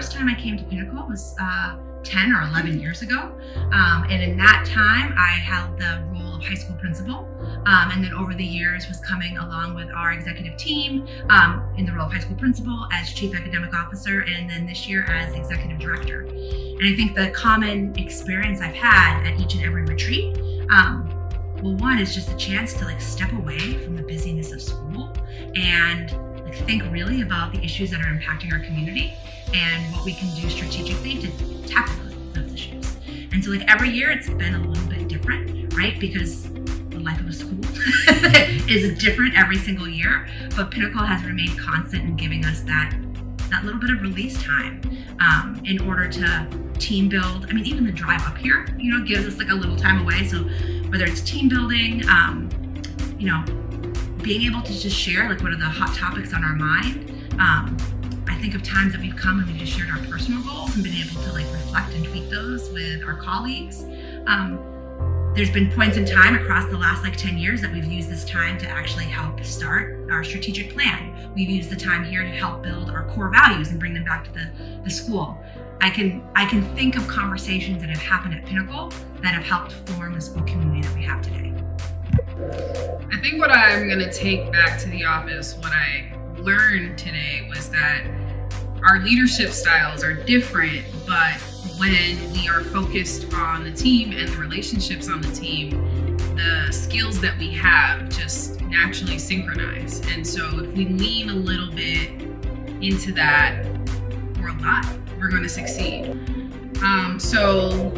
first time I came to Pinnacle was 10 or 11 years ago. And in that time, I held the role of high school principal. And then over the years was coming along with our executive team in the role of high school principal as chief academic officer, and then this year as executive director. And I think the common experience I've had at each and every retreat, well, one is just a chance to step away from the busyness of school and think really about the issues that are impacting our community and what we can do strategically to tackle those issues. And so every year it's been a little bit different, right? Because the life of a school is different every single year, but Pinnacle has remained constant in giving us that little bit of release time in order to team build. I mean, even the drive up here, gives us a little time away. So whether it's team building, being able to just share what are the hot topics on our mind. I think of times that we've come and we've just shared our personal goals and been able to reflect and tweak those with our colleagues. There's been points in time across the last 10 years that we've used this time to actually help start our strategic plan. We've used the time here to help build our core values and bring them back to the school. I can think of conversations that have happened at Pinnacle that have helped form the school community that we have today. I think what I'm going to take back to the office, what I learned today, was that our leadership styles are different, but when we are focused on the team and the relationships on the team, the skills that we have just naturally synchronize. And so if we lean a little bit into that, we're going to succeed. So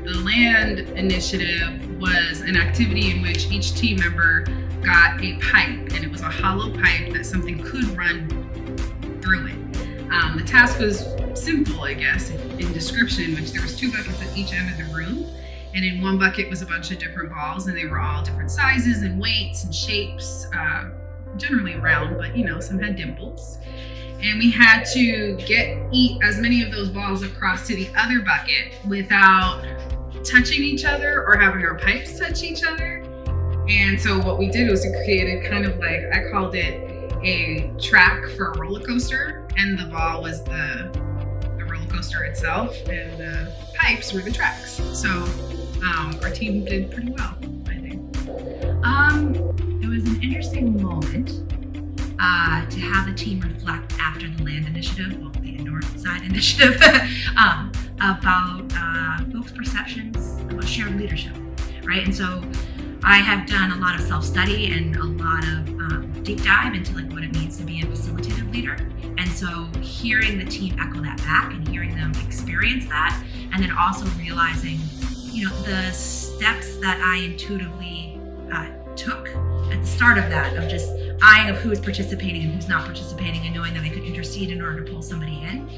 the land initiative was an activity in which each team member got a pipe, and it was a hollow pipe that something could run through it. The task was simple, I guess, in description, in which there was 2 buckets at each end of the room, and in one bucket was a bunch of different balls, and they were all different sizes and weights and shapes, generally round, but some had dimples. And we had to eat as many of those balls across to the other bucket without touching each other or having our pipes touch each other. And so what we did was we created kind of I called it a track for a roller coaster, and the ball was the roller coaster itself, and the pipes were the tracks. So our team did pretty well, I think. It was an interesting moment to have the team reflect after the land initiative, the indoor side initiative, about folks' perceptions about shared leadership, right? And so I have done a lot of self-study and a lot of deep dive into what it means to be a facilitative leader. And so hearing the team echo that back and hearing them experience that, and then also realizing, the steps that I intuitively took at the start of that, of just eyeing of who's participating and who's not participating, and knowing that I could intercede in order to pull somebody in.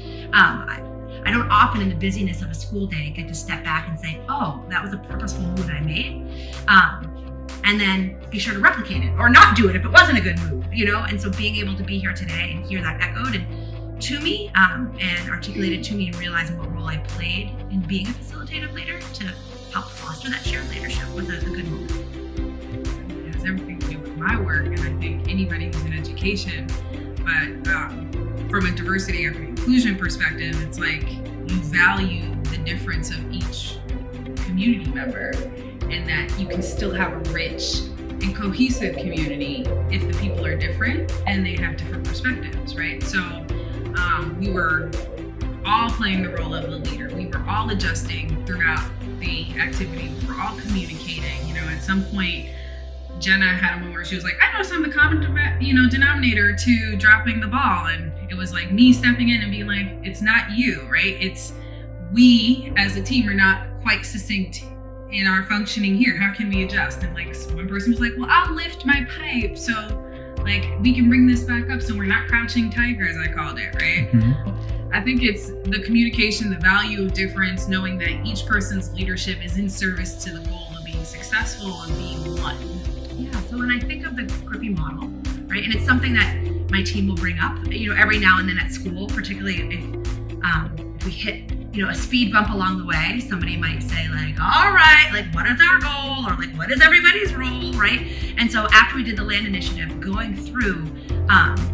I don't often in the busyness of a school day get to step back and say, oh, that was a purposeful move that I made. And then be sure to replicate it or not do it if it wasn't a good move, And so being able to be here today and hear that echoed to me and articulated to me, and realizing what role I played in being a facilitative leader to help foster that shared leadership was a good moment. It has everything to do with my work, and I think anybody who's in education, but from a diversity and inclusion perspective, it's you value the difference of each community member, and that you can still have a rich and cohesive community if the people are different and they have different perspectives, right? So we were all playing the role of the leader. We were all adjusting throughout the activity. We were all communicating. At some point, Jenna had a moment where she was like, I noticed I'm the common denominator to dropping the ball. And it was me stepping in and being like, it's not you, right? It's we as a team are not quite succinct in our functioning here. How can we adjust? And one person was like, well, I'll lift my pipe so we can bring this back up so we're not crouching tigers, I called it, right? Mm-hmm. I think it's the communication, the value of difference, knowing that each person's leadership is in service to the goal of being successful and being one. Yeah, so when I think of the grippy model, right, and it's something that my team will bring up, every now and then at school, particularly if we hit, a speed bump along the way, somebody might say all right, what is our goal? Or what is everybody's role, right? And so after we did the land initiative, going through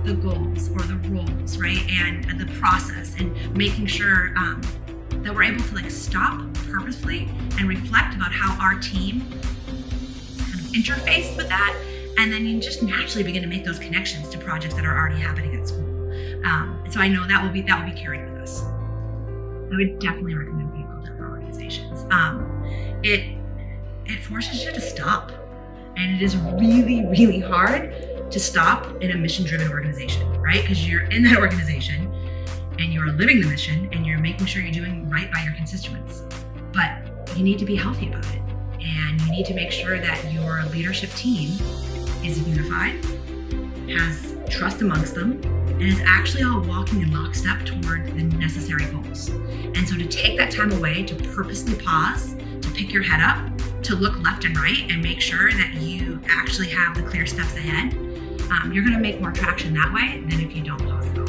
the goals or the roles, right? And the process, and making sure that we're able to like stop purposefully and reflect about how our team kind of interfaced with that. And then you just naturally begin to make those connections to projects that are already happening at school. And so I know that will be carried with us. I would definitely recommend Pinnacle to other organizations. It forces you to stop. And it is really, really hard to stop in a mission-driven organization, right? Because you're in that organization and you're living the mission and you're making sure you're doing right by your constituents. But you need to be healthy about it. And you need to make sure that your leadership team is unified, has trust amongst them, and is actually all walking in lockstep toward the necessary goals. And so to take that time away to purposely pause, to pick your head up, to look left and right and make sure that you actually have the clear steps ahead, you're gonna make more traction that way than if you don't pause at all.